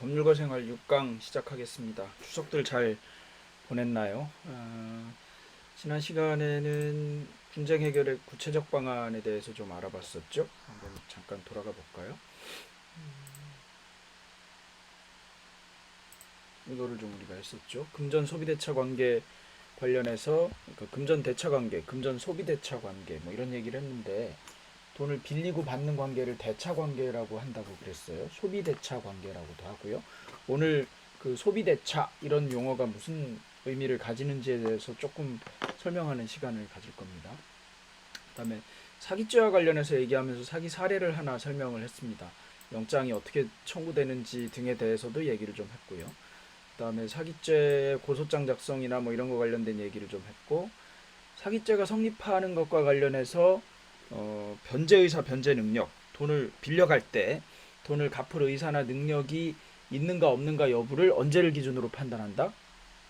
법률과 생활 6강 시작하겠습니다. 추석들 잘 보냈나요? 지난 시간에는 분쟁 해결의 구체적 방안에 대해서 좀 알아봤었죠. 한번 잠깐 돌아가 볼까요? 이거를 좀 우리가 했었죠. 금전 소비대차 관계 관련해서 그러니까 금전 대차 관계, 금전 소비대차 관계 뭐 이런 얘기를 했는데 돈을 빌리고 받는 관계를 대차 관계라고 한다고 그랬어요. 소비대차 관계라고도 하고요. 오늘 그 소비대차 이런 용어가 무슨 의미를 가지는지에 대해서 조금 설명하는 시간을 가질 겁니다. 그다음에 사기죄와 관련해서 얘기하면서 사기 사례를 하나 설명을 했습니다. 영장이 어떻게 청구되는지 등에 대해서도 얘기를 좀 했고요. 그다음에 사기죄 고소장 작성이나 뭐 이런 거 관련된 얘기를 좀 했고, 사기죄가 성립하는 것과 관련해서 변제의사 변제 능력, 돈을 빌려갈 때 돈을 갚을 의사나 능력이 있는가 없는가 여부를 언제를 기준으로 판단한다?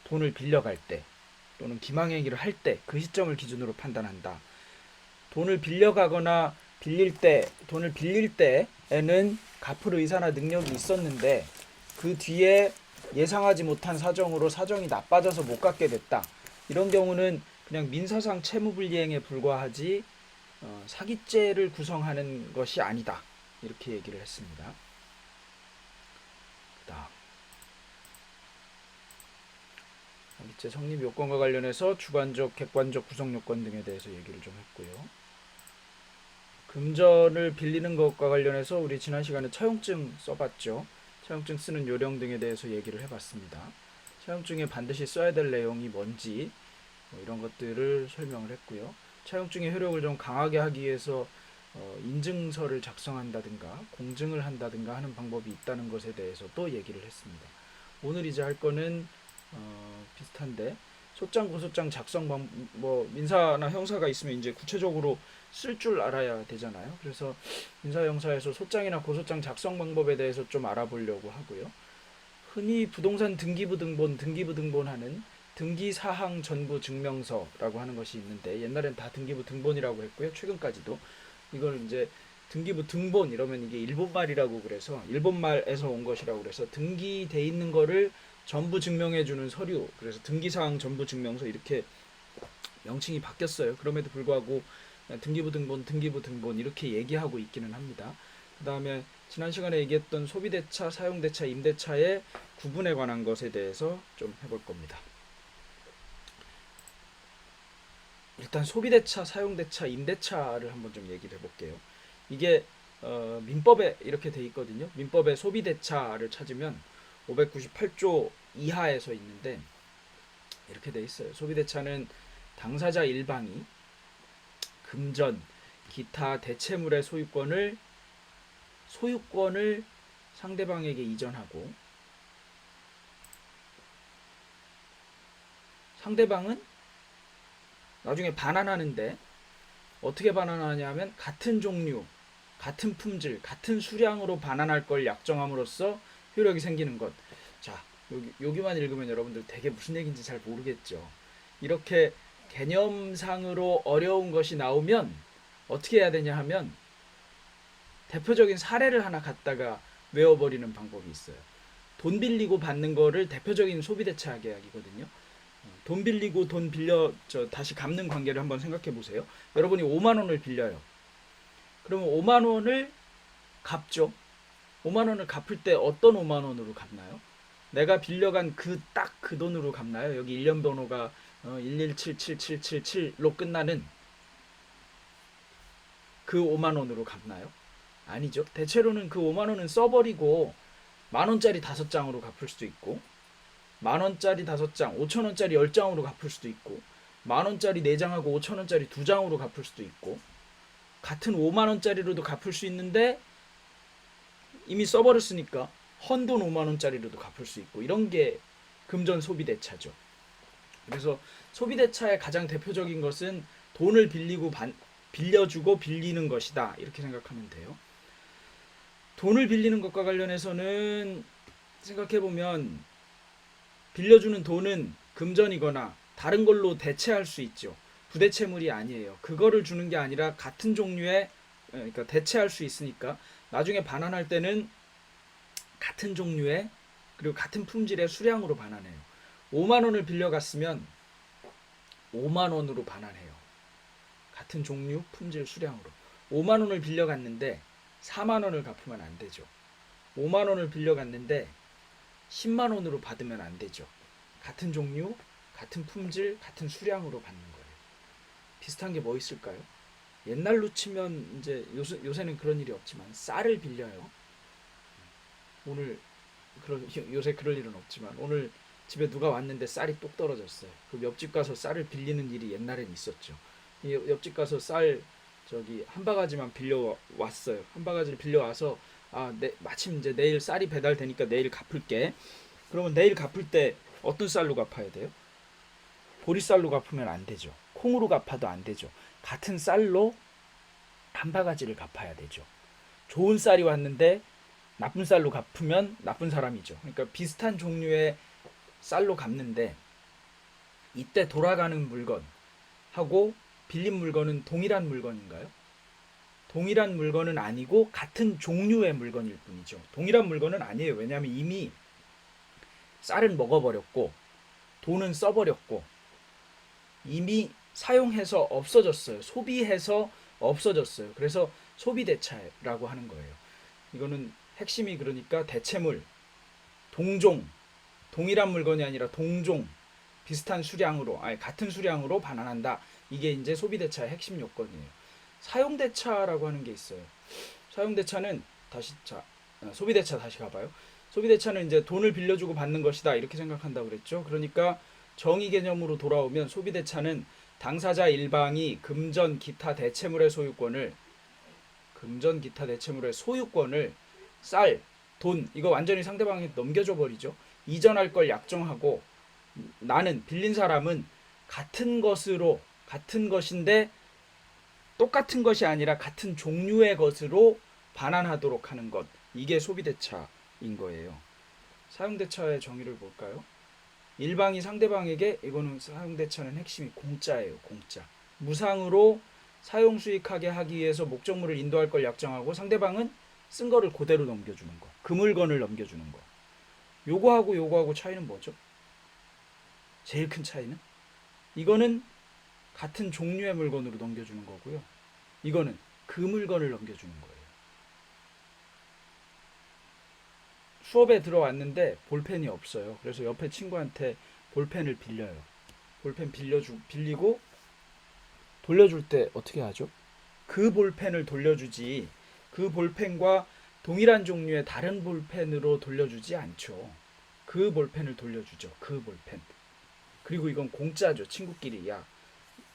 돈을 빌려갈 때 또는 기망행위를 할 때 그 시점을 기준으로 판단한다. 돈을 빌려가거나 돈을 빌릴 때에는 갚을 의사나 능력이 있었는데 그 뒤에 예상하지 못한 사정으로 사정이 나빠져서 못 갚게 됐다. 이런 경우는 그냥 민사상 채무불이행에 불과하지 사기죄를 구성하는 것이 아니다. 이렇게 얘기를 했습니다. 그다음 사기죄 성립 요건과 관련해서 주관적, 객관적 구성 요건 등에 대해서 얘기를 좀 했고요. 금전을 빌리는 것과 관련해서 우리 지난 시간에 차용증 써봤죠. 차용증 쓰는 요령 등에 대해서 얘기를 해봤습니다. 차용증에 반드시 써야 될 내용이 뭔지 뭐 이런 것들을 설명을 했고요. 차용증의 효력을 좀 강하게 하기 위해서 인증서를 작성한다든가 공증을 한다든가 하는 방법이 있다는 것에 대해서도 얘기를 했습니다. 오늘 이제 할 거는 비슷한데 소장 고소장 작성 뭐 민사나 형사가 있으면 이제 구체적으로 쓸 줄 알아야 되잖아요. 그래서 민사 형사에서 소장이나 고소장 작성 방법에 대해서 좀 알아보려고 하고요. 흔히 부동산 등기부 등본하는 등기사항 전부 증명서라고 하는 것이 있는데 옛날엔 다 등기부 등본이라고 했고요. 최근까지도 이걸 이제 등기부 등본 이러면 이게 일본말이라고 그래서 일본말에서 온 것이라고 그래서 등기돼 있는 거를 전부 증명해 주는 서류, 그래서 등기사항 전부 증명서 이렇게 명칭이 바뀌었어요. 그럼에도 불구하고 등기부 등본 이렇게 얘기하고 있기는 합니다. 그 다음에 지난 시간에 얘기했던 소비대차, 사용대차, 임대차의 구분에 관한 것에 대해서 좀 해볼 겁니다. 일단 소비대차, 사용대차, 임대차를 한번 좀 얘기를 해볼게요. 이게 민법에 이렇게 돼 있거든요. 민법에 소비대차를 찾으면 598조 이하에서 있는데 이렇게 돼 있어요. 소비대차는 당사자 일방이 금전, 기타 대체물의 소유권을 상대방에게 이전하고 상대방은 나중에 반환하는데 어떻게 반환하냐면 같은 종류, 같은 품질, 같은 수량으로 반환할 걸 약정함으로써 효력이 생기는 것. 자, 여기만 읽으면 여러분들 되게 무슨 얘기인지 잘 모르겠죠. 이렇게 개념상으로 어려운 것이 나오면 어떻게 해야 되냐 하면 대표적인 사례를 하나 갖다가 외워버리는 방법이 있어요. 돈 빌리고 받는 거를 대표적인 소비대차 계약이거든요. 돈 빌리고 돈 빌려 다시 갚는 관계를 한번 생각해 보세요. 여러분이 5만 원을 빌려요. 그러면 5만 원을 갚죠. 5만 원을 갚을 때 어떤 5만 원으로 갚나요? 내가 빌려간 딱 그 돈으로 갚나요? 여기 일련 번호가 1177777로 끝나는 그 5만 원으로 갚나요? 아니죠. 대체로는 그 5만 원은 써버리고 만 원짜리 5장으로 갚을 수도 있고 만 원짜리 5장, 5천 원짜리 10장으로 갚을 수도 있고 만 원짜리 4장하고 5천 원짜리 2장으로 갚을 수도 있고 같은 5만 원짜리로도 갚을 수 있는데 이미 써버렸으니까 헌돈 5만 원짜리로도 갚을 수 있고 이런 게 금전 소비대차죠. 그래서 소비대차의 가장 대표적인 것은 돈을 빌려주고 빌리는 것이다. 이렇게 생각하면 돼요. 돈을 빌리는 것과 관련해서는 생각해보면 빌려주는 돈은 금전이거나 다른 걸로 대체할 수 있죠. 부대채물이 아니에요. 그거를 주는 게 아니라 같은 종류의, 그러니까 대체할 수 있으니까 나중에 반환할 때는 같은 종류의 그리고 같은 품질의 수량으로 반환해요. 5만 원을 빌려갔으면 5만 원으로 반환해요. 같은 종류, 품질, 수량으로. 5만 원을 빌려갔는데 4만 원을 갚으면 안 되죠. 5만 원을 빌려갔는데 10만 원으로 받으면 안 되죠. 같은 종류, 같은 품질, 같은 수량으로 받는 거예요. 비슷한 게 뭐 있을까요? 옛날로 치면 이제 요새는 그런 일이 없지만 쌀을 빌려요. 요새 그럴 일은 없지만 오늘 집에 누가 왔는데 쌀이 똑 떨어졌어요. 그 옆집 가서 쌀을 빌리는 일이 옛날엔 있었죠. 옆집 가서 쌀 한 바가지만 빌려 왔어요. 한 바가지를 빌려 와서 마침 이제 내일 쌀이 배달되니까 내일 갚을게. 그러면 내일 갚을 때 어떤 쌀로 갚아야 돼요? 보리쌀로 갚으면 안 되죠. 콩으로 갚아도 안 되죠. 같은 쌀로 한 바가지를 갚아야 되죠. 좋은 쌀이 왔는데 나쁜 쌀로 갚으면 나쁜 사람이죠. 그러니까 비슷한 종류의 쌀로 갚는데 이때 돌아가는 물건하고 빌린 물건은 동일한 물건인가요? 동일한 물건은 아니고 같은 종류의 물건일 뿐이죠. 동일한 물건은 아니에요. 왜냐하면 이미 쌀은 먹어버렸고 돈은 써버렸고 이미 사용해서 없어졌어요. 소비해서 없어졌어요. 그래서 소비대차라고 하는 거예요. 이거는 핵심이 그러니까 대체물, 동종, 동일한 물건이 아니라 동종, 비슷한 수량으로, 같은 수량으로 반환한다. 이게 이제 소비대차의 핵심 요건이에요. 사용대차라고 하는 게 있어요. 사용대차는 소비대차 다시 가봐요. 소비대차는 이제 돈을 빌려주고 받는 것이다 이렇게 생각한다고 그랬죠. 그러니까 정의 개념으로 돌아오면 소비대차는 당사자 일방이 금전 기타 대체물의 소유권을 쌀, 돈 이거 완전히 상대방에게 넘겨줘 버리죠. 이전할 걸 약정하고 나는 빌린 사람은 같은 것인데 똑같은 것이 아니라 같은 종류의 것으로 반환하도록 하는 것. 이게 소비대차인 거예요. 사용대차의 정의를 볼까요? 일방이 상대방에게 이거는 사용대차는 핵심이 공짜예요. 공짜. 무상으로 사용 수익하게 하기 위해서 목적물을 인도할 걸 약정하고 상대방은 쓴 거를 그대로 넘겨주는 거. 그 물건을 넘겨주는 거. 요거하고 차이는 뭐죠? 제일 큰 차이는? 이거는 같은 종류의 물건으로 넘겨주는 거고요. 이거는 그 물건을 넘겨주는 거예요. 수업에 들어왔는데 볼펜이 없어요. 그래서 옆에 친구한테 볼펜을 빌려요. 볼펜 빌리고 돌려줄 때 어떻게 하죠? 그 볼펜을 돌려주지 그 볼펜과 동일한 종류의 다른 볼펜으로 돌려주지 않죠. 그 볼펜을 돌려주죠. 그 볼펜. 그리고 이건 공짜죠. 친구끼리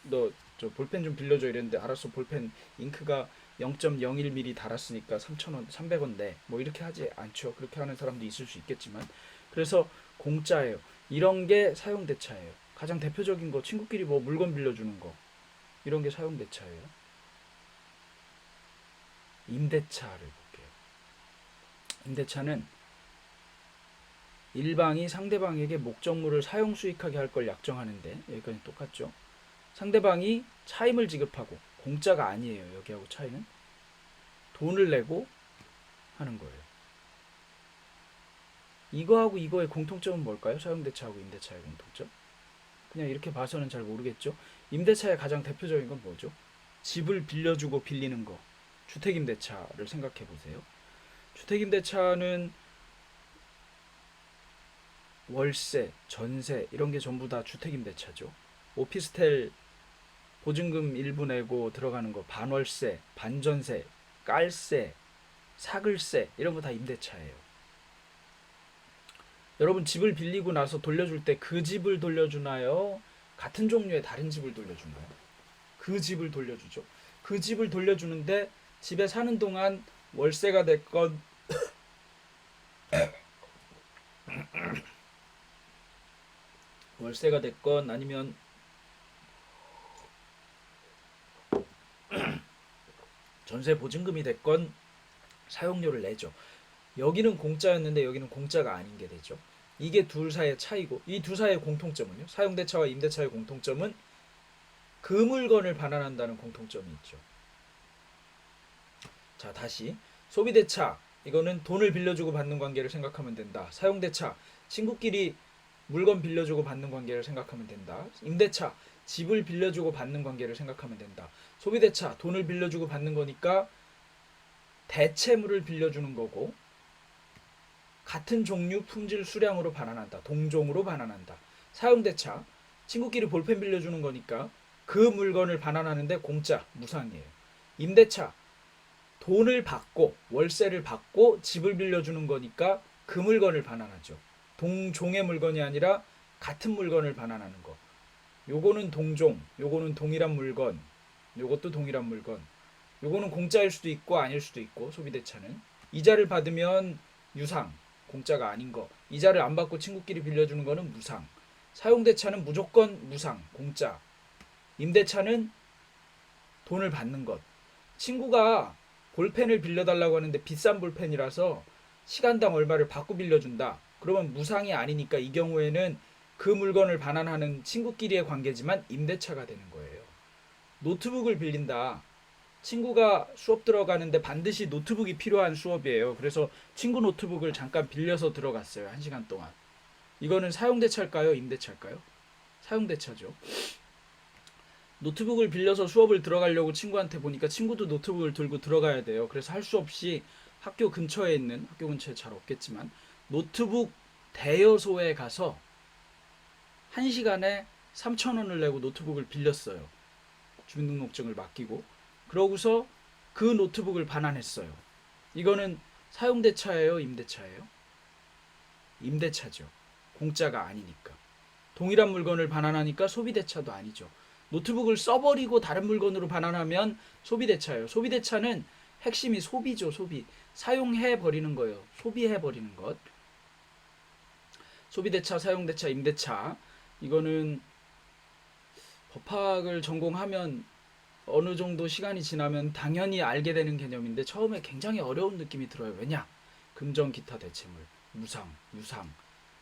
너 저 볼펜 좀 빌려줘 이랬는데 알았어. 볼펜 잉크가 0.01mm 달았으니까 3,000원, 300원 내. 뭐 이렇게 하지 않죠. 그렇게 하는 사람도 있을 수 있겠지만 그래서 공짜예요. 이런 게 사용대차예요. 가장 대표적인 거 친구끼리 뭐 물건 빌려주는 거 이런 게 사용대차예요. 임대차를 볼게요. 임대차는 일방이 상대방에게 목적물을 사용 수익하게 할 걸 약정하는데 여기까지 똑같죠. 상대방이 차임을 지급하고 공짜가 아니에요. 여기하고 차이는 돈을 내고 하는 거예요. 이거하고 이거의 공통점은 뭘까요? 사용대차하고 임대차의 공통점? 그냥 이렇게 봐서는 잘 모르겠죠. 임대차의 가장 대표적인 건 뭐죠? 집을 빌려주고 빌리는 거. 주택임대차를 생각해 보세요. 주택임대차는 월세, 전세 이런 게 전부 다 주택임대차죠. 오피스텔 보증금 일부 내고 들어가는 거 반월세, 반전세, 깔세, 사글세 이런 거 다 임대차예요. 여러분 집을 빌리고 나서 돌려줄 때 그 집을 돌려주나요? 같은 종류의 다른 집을 돌려주나요? 그 집을 돌려주죠. 그 집을 돌려주는데 집에 사는 동안 월세가 됐건 아니면 전세 보증금이 됐건 사용료를 내죠. 여기는 공짜였는데 여기는 공짜가 아닌 게 되죠. 이게 둘 사이의 차이고 이 두 사이의 공통점은요. 사용대차와 임대차의 공통점은 그 물건을 반환한다는 공통점이 있죠. 자, 다시 소비대차 이거는 돈을 빌려주고 받는 관계를 생각하면 된다. 사용대차, 친구끼리 물건 빌려주고 받는 관계를 생각하면 된다. 임대차, 집을 빌려주고 받는 관계를 생각하면 된다. 소비대차, 돈을 빌려주고 받는 거니까 대체물을 빌려주는 거고, 같은 종류, 품질, 수량으로 반환한다. 동종으로 반환한다. 사용대차, 친구끼리 볼펜 빌려주는 거니까 그 물건을 반환하는데 공짜, 무상이에요. 임대차, 돈을 받고 월세를 받고 집을 빌려주는 거니까 그 물건을 반환하죠. 동종의 물건이 아니라 같은 물건을 반환하는 거. 요거는 동종, 요거는 동일한 물건, 요것도 동일한 물건. 요거는 공짜일 수도 있고 아닐 수도 있고, 소비대차는 이자를 받으면 유상, 공짜가 아닌 거. 이자를 안 받고 친구끼리 빌려주는 거는 무상. 사용대차는 무조건 무상, 공짜. 임대차는 돈을 받는 것. 친구가 볼펜을 빌려달라고 하는데 비싼 볼펜이라서 시간당 얼마를 받고 빌려준다. 그러면 무상이 아니니까 이 경우에는 그 물건을 반환하는 친구끼리의 관계지만 임대차가 되는 거예요. 노트북을 빌린다. 친구가 수업 들어가는데 반드시 노트북이 필요한 수업이에요. 그래서 친구 노트북을 잠깐 빌려서 들어갔어요. 1시간 동안. 이거는 사용대차일까요? 임대차일까요? 사용대차죠. 노트북을 빌려서 수업을 들어가려고 친구한테 보니까 친구도 노트북을 들고 들어가야 돼요. 그래서 할 수 없이 학교 근처에 있는, 학교 근처에 잘 없겠지만 노트북 대여소에 가서 1시간에 3,000원을 내고 노트북을 빌렸어요. 주민등록증을 맡기고. 그러고서 그 노트북을 반환했어요. 이거는 사용대차예요? 임대차예요? 임대차죠. 공짜가 아니니까. 동일한 물건을 반환하니까 소비대차도 아니죠. 노트북을 써버리고 다른 물건으로 반환하면 소비대차예요. 소비대차는 핵심이 소비죠. 소비. 사용해버리는 거예요. 소비해버리는 것. 소비대차, 사용대차, 임대차. 이거는 법학을 전공하면 어느 정도 시간이 지나면 당연히 알게 되는 개념인데 처음에 굉장히 어려운 느낌이 들어요. 왜냐? 금전, 기타, 대체물, 무상, 유상,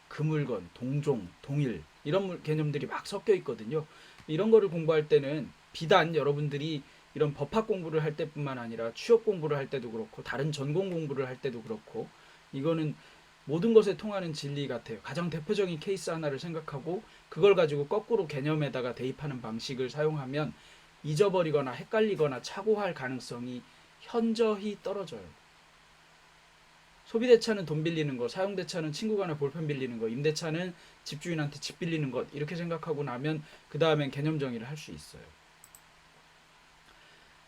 금물건, 동종, 동일 이런 개념들이 막 섞여 있거든요. 이런 거를 공부할 때는 비단 여러분들이 이런 법학 공부를 할 때뿐만 아니라 취업 공부를 할 때도 그렇고 다른 전공 공부를 할 때도 그렇고 이거는 모든 것에 통하는 진리 같아요. 가장 대표적인 케이스 하나를 생각하고 그걸 가지고 거꾸로 개념에다가 대입하는 방식을 사용하면 잊어버리거나 헷갈리거나 착오할 가능성이 현저히 떨어져요. 소비대차는 돈 빌리는 거, 사용대차는 친구 간에 볼펜 빌리는 거, 임대차는 집주인한테 집 빌리는 것 이렇게 생각하고 나면 그 다음엔 개념 정의를 할 수 있어요.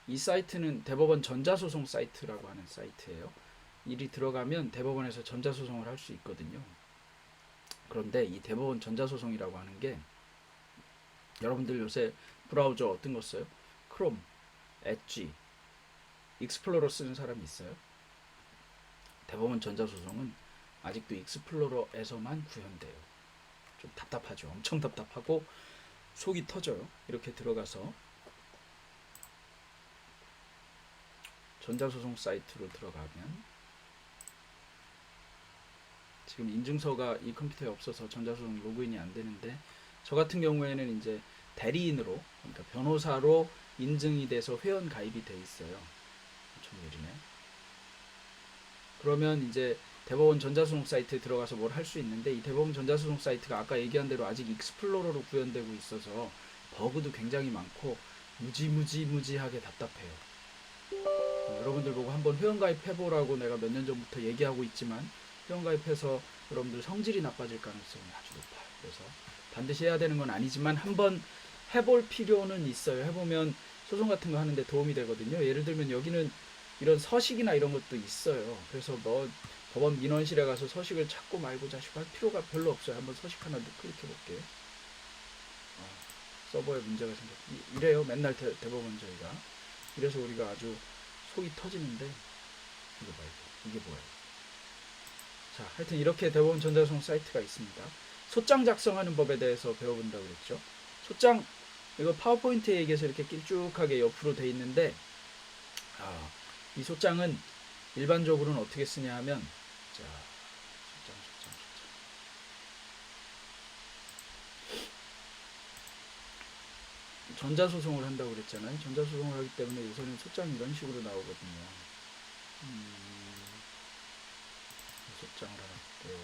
이 사이트는 대법원 전자소송 사이트라고 하는 사이트예요. 일이 들어가면 대법원에서 전자소송을 할 수 있거든요. 그런데 이 대법원 전자소송이라고 하는 게 여러분들 요새 브라우저 어떤 거 써요? 크롬, 엣지, 익스플로러 쓰는 사람이 있어요? 대법원 전자소송은 아직도 익스플로러에서만 구현돼요. 좀 답답하죠. 엄청 답답하고 속이 터져요. 이렇게 들어가서 전자소송 사이트로 들어가면 지금 인증서가 이 컴퓨터에 없어서 전자소송 로그인이 안 되는데 저 같은 경우에는 이제 대리인으로 그러니까 변호사로 인증이 돼서 회원 가입이 돼 있어요. 엄청 느리네. 그러면 이제 대법원 전자소송 사이트에 들어가서 뭘 할 수 있는데 이 대법원 전자소송 사이트가 아까 얘기한 대로 아직 익스플로러로 구현되고 있어서 버그도 굉장히 많고 무지하게 답답해요. 여러분들 보고 한번 회원가입 해보라고 내가 몇 년 전부터 얘기하고 있지만 회원가입해서 여러분들 성질이 나빠질 가능성이 아주 높아요. 그래서 반드시 해야 되는 건 아니지만 한번 해볼 필요는 있어요. 해보면 소송 같은 거 하는데 도움이 되거든요. 예를 들면 여기는 이런 서식이나 이런 것도 있어요. 그래서 뭐 법원 민원실에 가서 서식을 찾고 말고 자시고 할 필요가 별로 없어요. 한번 서식 하나 클릭해 볼게요. 서버에 문제가 생겼. 이래요. 맨날 대법원 저희가. 이래서 우리가 아주 속이 터지는데 이거 봐요. 이게 뭐예요? 자, 하여튼 이렇게 대법원 전자소송 사이트가 있습니다. 소장 작성하는 법에 대해서 배워본다고 그랬죠. 소장 이거 파워포인트에 얘기해서 이렇게 길쭉하게 옆으로 돼 있는데 이 소장은 일반적으로는 어떻게 쓰냐 하면 자, 소장. 전자소송을 한다고 그랬잖아요. 전자소송을 하기 때문에 요새는 소장이 이런 식으로 나오거든요. 소장을 하나 볼게요.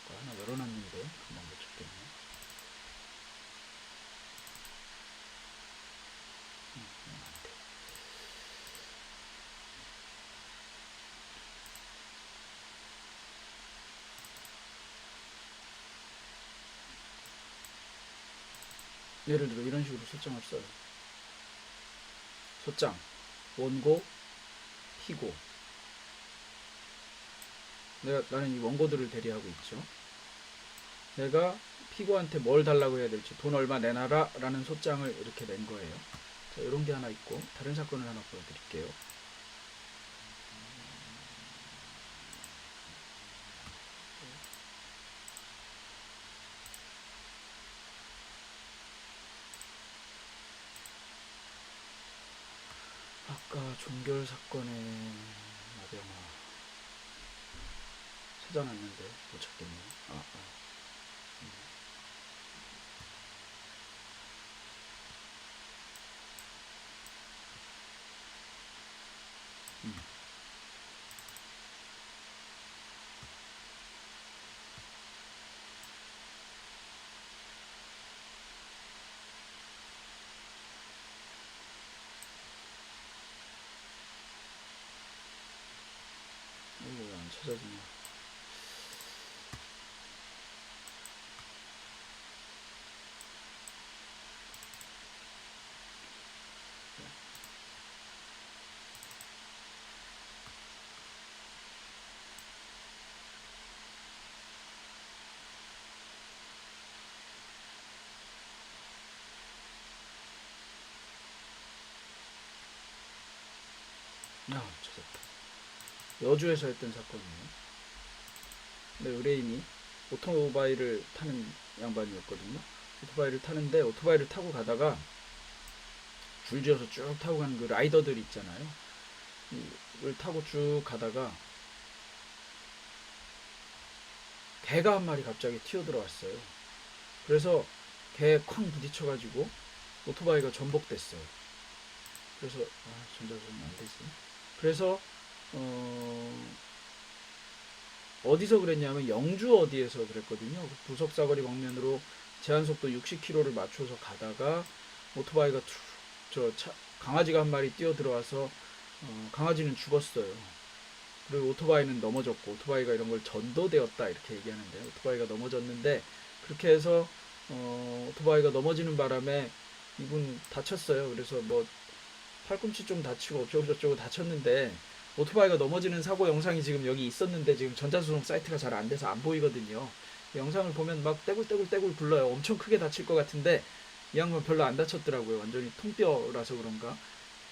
아까 하나 열어놨는데 금방 못 찾겠네. 예를 들어 이런 식으로 소장을 써요. 소장, 원고, 피고. 나는 이 원고들을 대리하고 있죠. 내가 피고한테 뭘 달라고 해야 될지, 돈 얼마 내놔라 라는 소장을 이렇게 낸 거예요. 자, 이런 게 하나 있고, 다른 사건을 하나 보여드릴게요. 아까 종결 사건에 나병아 찾아놨는데 못 찾겠네요. 이거 왜 안 찾아지냐. 찾았다. 여주에서 했던 사건이에요. 근데 의뢰인이 오토바이를 타는 양반이었거든요. 오토바이를 타는데 오토바이를 타고 가다가 줄지어서 쭉 타고 가는 그 라이더들 있잖아요. 이걸 타고 쭉 가다가 개가 한 마리 갑자기 튀어들어왔어요. 그래서 개에 쾅 부딪혀가지고 오토바이가 전복됐어요. 그래서 전자손은 안 되지. 그래서 어디서 그랬냐면 영주 어디에서 그랬거든요. 부석사거리 방면으로 제한속도 60km를 맞춰서 가다가 오토바이가 강아지가 한 마리 뛰어 들어와서 강아지는 죽었어요. 그리고 오토바이는 넘어졌고, 오토바이가 이런 걸 전도되었다 이렇게 얘기하는데, 오토바이가 넘어졌는데 그렇게 해서 오토바이가 넘어지는 바람에 이분 다쳤어요. 그래서 뭐 팔꿈치 좀 다치고 어쩌고 저쩌고 다쳤는데, 오토바이가 넘어지는 사고 영상이 지금 여기 있었는데 지금 전자수송 사이트가 잘 안 돼서 안 보이거든요. 영상을 보면 막 떼굴떼굴 굴러요. 엄청 크게 다칠 것 같은데 이 양반 별로 안 다쳤더라고요. 완전히 통뼈라서 그런가.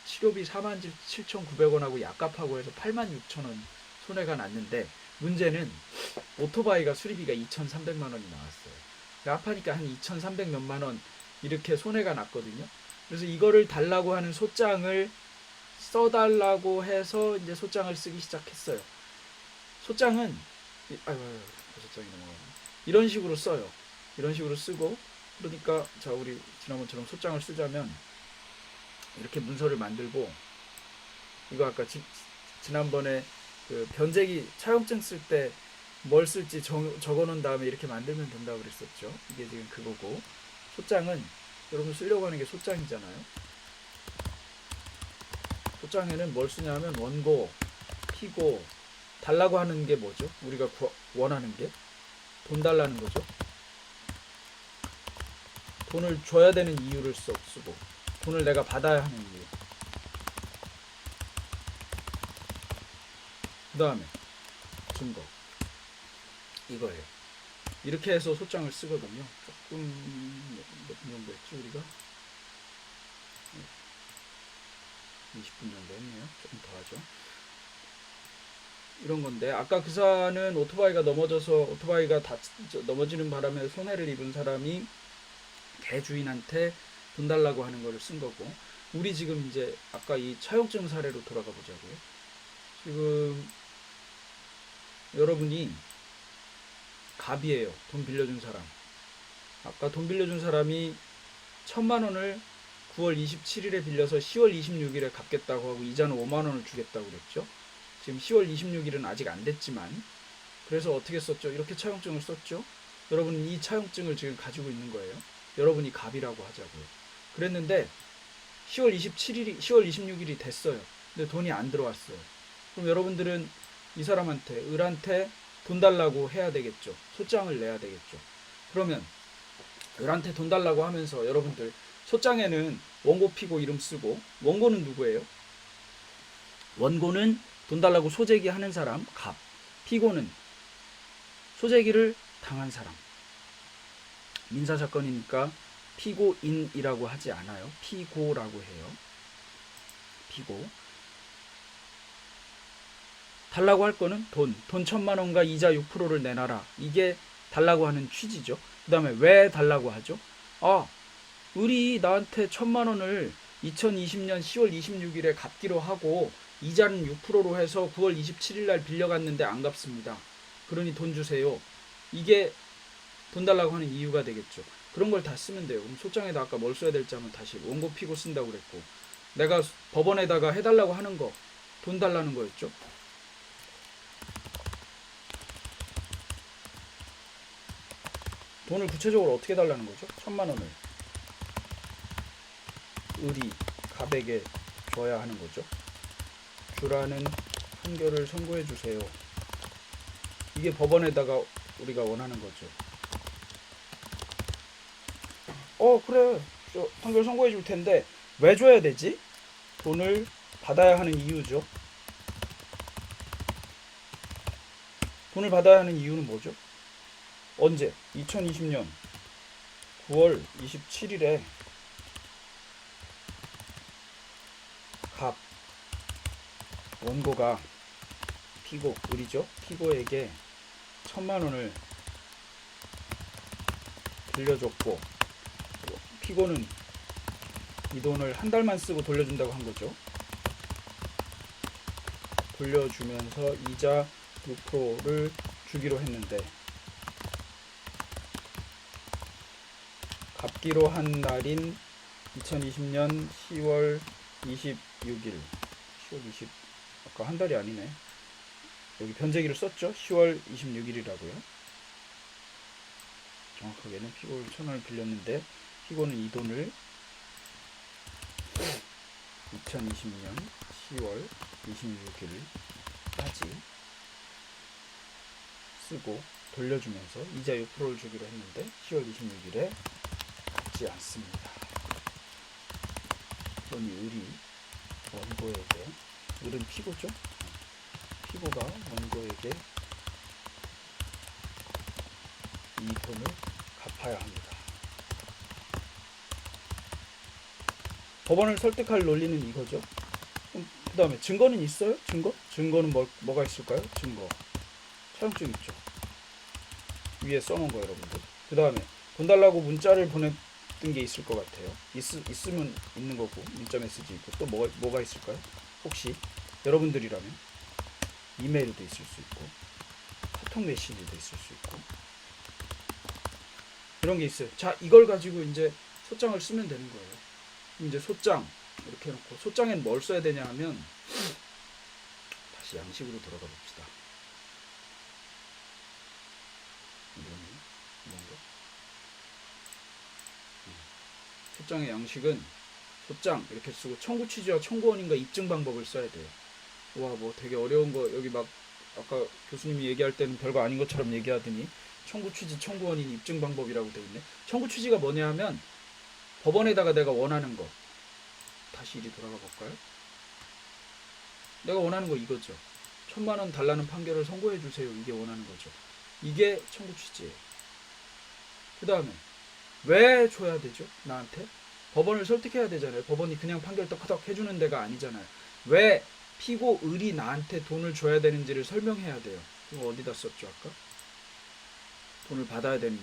치료비 47,900원하고 약값하고 해서 86,000원 손해가 났는데, 문제는 오토바이가 수리비가 2,300만 원이 나왔어요. 합하니까 한 2,300 몇만 원 이렇게 손해가 났거든요. 그래서 이거를 달라고 하는 소장을 써달라고 해서 이제 소장을 쓰기 시작했어요. 소장은 소장이 넘어가네. 이런 식으로 써요. 이런 식으로 쓰고, 그러니까 자, 우리 지난번처럼 소장을 쓰자면 이렇게 문서를 만들고, 이거 아까 지난번에 그 변제기 차용증 쓸 때 뭘 쓸지 적어놓은 다음에 이렇게 만들면 된다고 그랬었죠. 이게 지금 그거고, 소장은 여러분 쓰려고 하는 게 소장이잖아요. 소장에는 뭘 쓰냐면 원고, 피고, 달라고 하는 게 뭐죠? 우리가 원하는 게 돈 달라는 거죠. 돈을 줘야 되는 이유를 쓰고, 돈을 내가 받아야 하는 이유, 그 다음에 증거, 이거예요. 이렇게 해서 소장을 쓰거든요. 조금 몇 분 정도 했지 우리가? 20분 정도 했네요. 조금 더 하죠. 이런 건데, 아까 그 사안은 오토바이가 넘어져서 오토바이가 넘어지는 바람에 손해를 입은 사람이 개 주인한테 돈 달라고 하는 거를 쓴 거고, 우리 지금 이제 아까 이 차용증 사례로 돌아가 보자고요. 지금 여러분이 갑이에요. 돈 빌려준 사람. 아까 돈 빌려준 사람이 1,000만 원을 9월 27일에 빌려서 10월 26일에 갚겠다고 하고 이자는 5만 원을 주겠다고 그랬죠. 지금 10월 26일은 아직 안 됐지만, 그래서 어떻게 썼죠? 이렇게 차용증을 썼죠? 여러분은 이 차용증을 지금 가지고 있는 거예요. 여러분이 갑이라고 하자고요. 그랬는데 10월 26일이 됐어요. 근데 돈이 안 들어왔어요. 그럼 여러분들은 이 사람한테, 을한테 돈 달라고 해야 되겠죠. 소장을 내야 되겠죠. 그러면 을한테 돈 달라고 하면서 여러분들 소장에는 원고, 피고 이름 쓰고, 원고는 누구예요? 원고는 돈 달라고 소재기 하는 사람, 갑. 피고는 소재기를 당한 사람. 민사사건이니까 피고인이라고 하지 않아요. 피고라고 해요. 피고. 달라고 할 거는 돈 1,000,000원과 이자 6%를 내놔라. 이게 달라고 하는 취지죠. 그 다음에 왜 달라고 하죠? 을이 나한테 1,000,000원을 2020년 10월 26일에 갚기로 하고 이자는 6%로 해서 9월 27일 날 빌려갔는데 안 갚습니다. 그러니 돈 주세요. 이게 돈 달라고 하는 이유가 되겠죠. 그런 걸 다 쓰면 돼요. 그럼 소장에다 아까 뭘 써야 될지 하면 다시 원고, 피고 쓴다고 그랬고, 내가 법원에다가 해달라고 하는 거 돈 달라는 거였죠. 돈을 구체적으로 어떻게 달라는 거죠? 1,000,000원을 을이 갑에게 줘야 하는 거죠. 주라는 판결을 선고해 주세요. 이게 법원에다가 우리가 원하는 거죠. 그래, 저 판결 선고해 줄 텐데 왜 줘야 되지? 돈을 받아야 하는 이유죠. 돈을 받아야 하는 이유는 뭐죠? 언제? 2020년 9월 27일에 갑 원고가 피고, 을이죠. 피고에게 1,000,000원을 빌려줬고, 피고는 이 돈을 한 달만 쓰고 돌려준다고 한 거죠. 돌려주면서 이자 6%를 주기로 했는데, 갚기로 한 날인 2020년 10월 26일, 10월 20, 아까 한 달이 아니네. 여기 변제기를 썼죠. 10월 26일이라고요. 정확하게는 피고를 1,000원을 빌렸는데, 피고는 이 돈을 2020년 10월 26일까지 쓰고 돌려주면서 이자 6%를 주기로 했는데 10월 26일에 갚지 않습니다. 그러니 을이 원고에게, 을은 피고죠. 피고가 원고에게 이 돈을 갚아야 합니다. 법원을 설득할 논리는 이거죠. 그 다음에 증거는 있어요? 증거는 뭐가 있을까요? 증거. 차용증 있죠. 위에 써놓은 거 여러분들. 그 다음에 돈 달라고 문자를 보냈던 게 있을 것 같아요. 있으면 있는 거고, 문자 메시지 있고, 또 뭐가 있을까요? 혹시 여러분들이라면 이메일도 있을 수 있고, 카톡 메시지도 있을 수 있고, 이런 게 있어요. 자, 이걸 가지고 이제 소장을 쓰면 되는 거예요. 이제 소장 이렇게 해놓고, 소장엔 뭘 써야 되냐 하면, 다시 양식으로 들어가 봅시다. 뭔가? 소장의 양식은 소장 이렇게 쓰고, 청구 취지와 청구원인과 입증 방법을 써야 돼요. 와, 뭐 되게 어려운 거 여기 막 아까 교수님이 얘기할 때는 별거 아닌 것처럼 얘기하더니 청구 취지, 청구원인, 입증 방법이라고 되어 있네. 청구 취지가 뭐냐 하면 법원에다가 내가 원하는 거, 다시 이리 돌아가 볼까요? 내가 원하는 거 이거죠. 1,000,000원 달라는 판결을 선고해 주세요. 이게 원하는 거죠. 이게 청구 취지예요. 그 다음에 왜 줘야 되죠? 나한테? 법원을 설득해야 되잖아요. 법원이 그냥 판결 떡하떡 해주는 데가 아니잖아요. 왜 피고 을이 나한테 돈을 줘야 되는지를 설명해야 돼요. 이거 어디다 썼죠 아까? 돈을 받아야 되는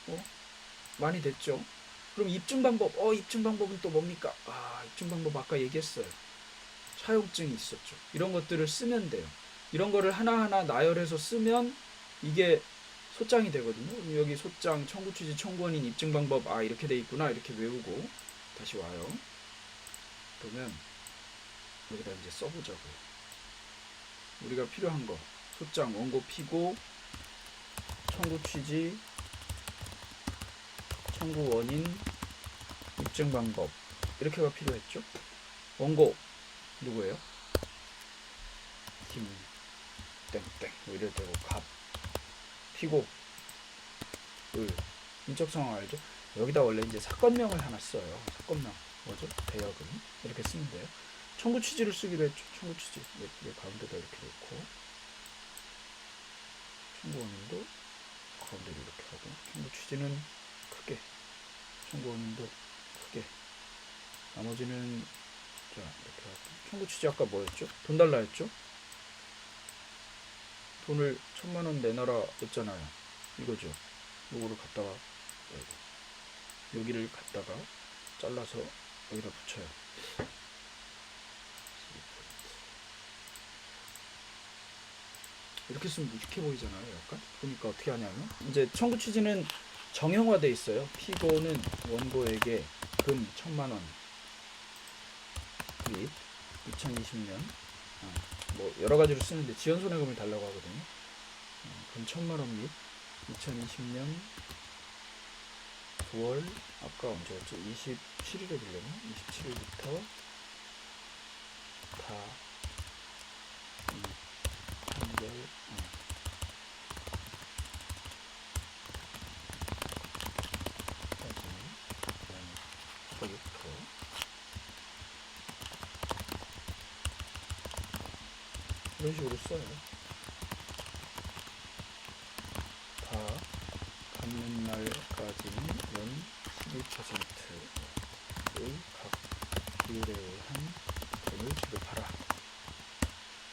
이유. 많이 됐죠? 그럼 입증 방법. 입증 방법은 또 뭡니까? 입증 방법 아까 얘기했어요. 차용증이 있었죠. 이런 것들을 쓰면 돼요. 이런 거를 하나하나 나열해서 쓰면 이게 소장이 되거든요. 여기 소장, 청구 취지, 청구원인, 입증 방법, 이렇게 돼 있구나. 이렇게 외우고 다시 와요. 그러면 여기다 이제 써보자고요. 우리가 필요한 거 소장, 원고, 피고, 청구 취지, 청구 원인, 입증 방법 이렇게가 필요했죠. 원고 누구예요? 김 땡땡 뭐 이래도 되고, 갑, 피고, 을, 인적 상황 알죠? 여기다 원래 이제 사건명을 하나 써요. 사건명 뭐죠? 대여금 이렇게 쓰면 돼요. 청구 취지를 쓰기로 했죠. 청구 취지 가운데다 이렇게 놓고, 청구 원인도 가운데로 이렇게 하고, 청구 취지는 크게, 청구 원인도 크게, 나머지는 자 이렇게 하고. 청구 취지 아까 뭐였죠? 돈 달라 했죠? 돈을 1000만원 내놔라 했잖아요. 이거죠. 요거를 갖다가 여기를 갖다가 잘라서 여기다 붙여요. 이렇게 쓰면 무식해 보이잖아요. 약간. 그러니까 어떻게 하냐면, 이제 청구 취지는 정형화돼 있어요. 피고는 원고에게 금 1000만원 및 2020년 뭐 여러 가지로 쓰는데 지연 손해금을 달라고 하거든요. 금 1000만원 및 2020년 9월 아까 언제였죠? 27일에 빌렸나? 27일부터 다 한결 거기부터 이런 식으로 써요. 다 갚는 날까지는 연 12%의 각 비율에 의한 돈을 지급하라.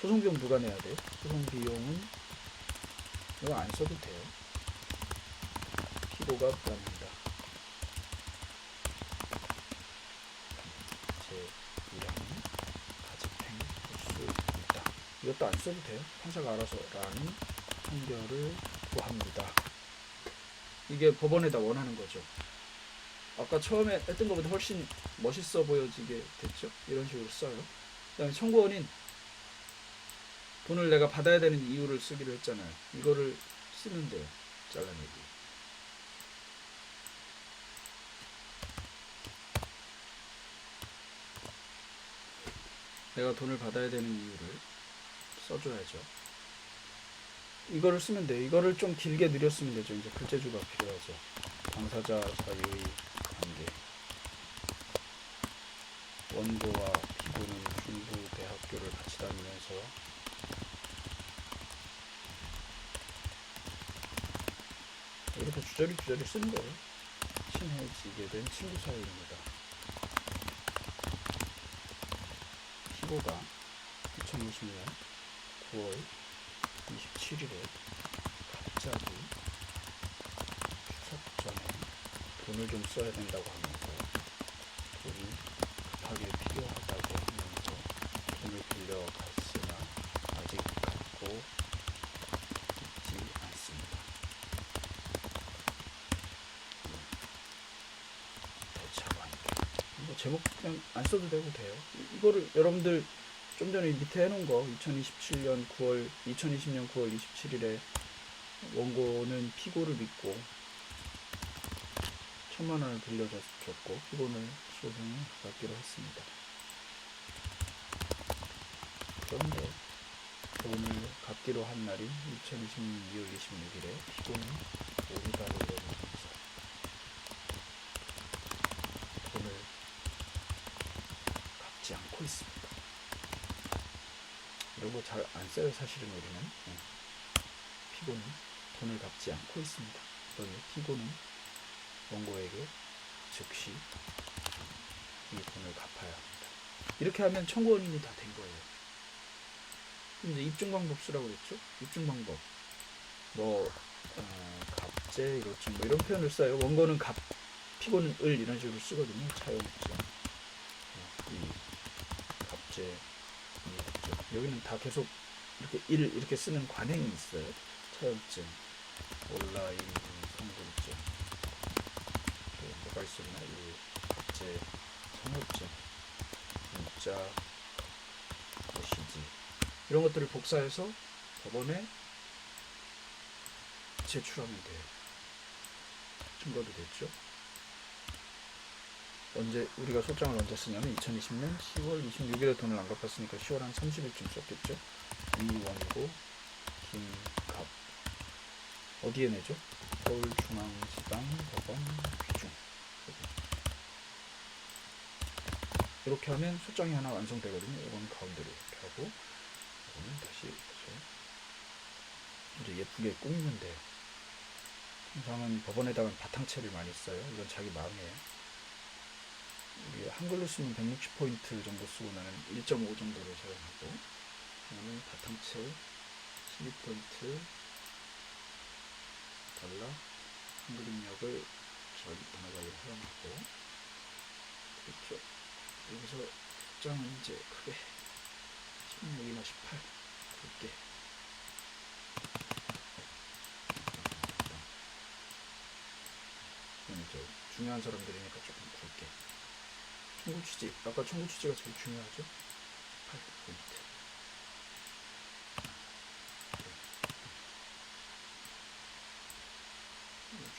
소송비용 누가 내야 돼요? 소송비용은 이거 안 써도 돼요. 피고가 부담합니다. 제1항 가집행할 수 있다. 이것도 안 써도 돼요. 판사가 알아서 라는 판결을 구합니다. 이게 법원에다 원하는 거죠. 아까 처음에 했던 것보다 훨씬 멋있어 보여지게 됐죠. 이런 식으로 써요. 그 다음에 청구원인 돈을 내가 받아야 되는 이유를 쓰기로 했잖아요. 이거를 쓰면 돼요. 잘라내기. 내가 돈을 받아야 되는 이유를 써줘야죠. 이거를 쓰면 돼요. 이거를 좀 길게 늘렸으면 되죠. 이제 글재주가 필요하죠. 당사자 사이의 관계. 원고와 피고는 중부 대학교를 같이 다니면서 이렇게 주저리 쓰는 거예요. 친해지게 된 친구 사이입니다. 피고가 2020년 9월 27일에 갑자기 추석 전에 돈을 좀 써야 된다고 하면서 돈이 급하게 필요하다고 하면서 돈을 빌려갔으나 아직 갚고 있지 않습니다. 대차관계. 뭐 제목 그냥 안 써도 되고 돼요. 이거를 여러분들 좀 전에 밑에 해놓은 거 2020년 9월 27일에 원고는 피고를 믿고 1000만원을 빌려줬고 피고는 소송을 받기로 했습니다. 그런데 돈을 갚기로 한 날인 2020년 2월 26일에 피고는 오리가를 내면서 돈을 갚지 않고 있습니다. 이런 거 잘 안 써요. 사실은 우리는. 피고는 돈을 갚지 않고 있습니다. 그러니 피고는 원고에게 즉시 이 돈을 갚아야 합니다. 이렇게 하면 청구원인이 다 된 거예요. 이제 입증 방법 쓰라고 그랬죠? 입증 방법 뭐 갑재, 이로증 뭐 이런 표현을 써요. 원고는 갑, 피고는 을 이런 식으로 쓰거든요. 차용증, 이 갑재, 여기는 다 계속 이렇게 이렇게 쓰는 관행이 있어요. 차용증, 온라인 선불증, 또 뭐가 있었나? 이 갑재, 선물증, 문자, 이런 것들을 복사해서 법원에 제출하면 돼요. 증거도 됐죠. 언제 우리가 소장을 언제 쓰냐면 2020년 10월 26일에 돈을 안 갚았으니까 10월 한 30일쯤 썼겠죠. 이원고 김갑 어디에 내죠? 서울중앙지방법원 귀중. 이렇게 하면 소장이 하나 완성되거든요. 이건 가운데로 이렇게 하고 이거는 다시 이제 예쁘게 꾸미면 돼요. 항상은 법원에다가 바탕체를 많이 써요. 이건 자기 마음이에요. 우리 한글로 쓰면 160포인트 정도 쓰고 나는 1.5 정도를 사용하고 이거는 바탕체 12포인트 달러 한글 입력을 저기 번호가로 사용하고 그렇죠. 여기서 숫자는 이제 크게 16이나 18 굵게 이제 중요한 사람들이니까 조금 굵게 청구취지 아까 청구취지가 제일 중요하죠. 8포인트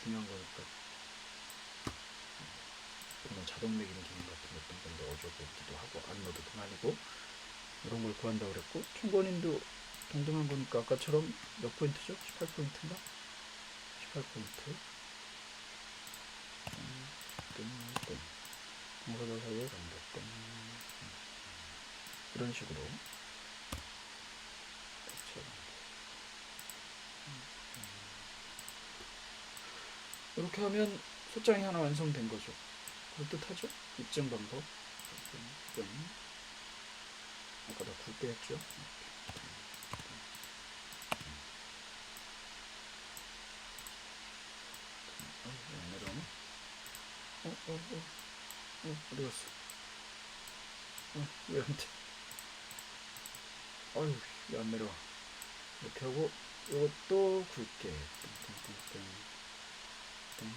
중요한 거니까 이런 자동 매기는 기능 같은 거 어떤 건데 어저보기도 하고 안 넣어도 그만이고 이런 걸 구한다고 그랬고 총권인도 동등한 거니까 아까처럼 몇 포인트죠? 18포인트인가? 18포인트 땡땡 동사자 사이에 간다 땡 이런 식으로 이렇게 하면 소장이 하나 완성된 거죠. 그럴듯하죠? 입증 방법 아까 다 굵게 했죠? 안 내려오네? 어디 갔어? 왜 안 돼? 아유, 왜 안 내려와? 이렇게 하고, 이것도 굵게. 땡,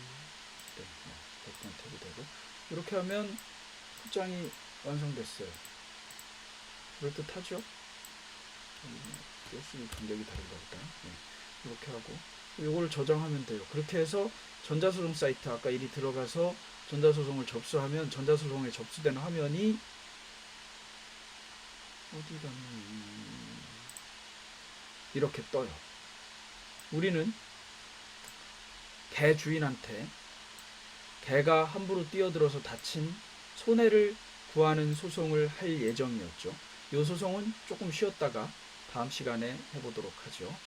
100% 되고. 이렇게 하면 소장이 완성됐어요. 그럴듯하죠? 쓸수록 간격이 다른가 보다. 네. 이렇게 하고, 이걸 저장하면 돼요. 그렇게 해서 전자소송 사이트, 아까 일이 들어가서 전자소송을 접수하면 전자소송에 접수된 화면이 어디 갔니? 이렇게 떠요. 우리는 개 주인한테 개가 함부로 뛰어들어서 다친 손해를 구하는 소송을 할 예정이었죠. 이 소송은 조금 쉬었다가 다음 시간에 해보도록 하죠.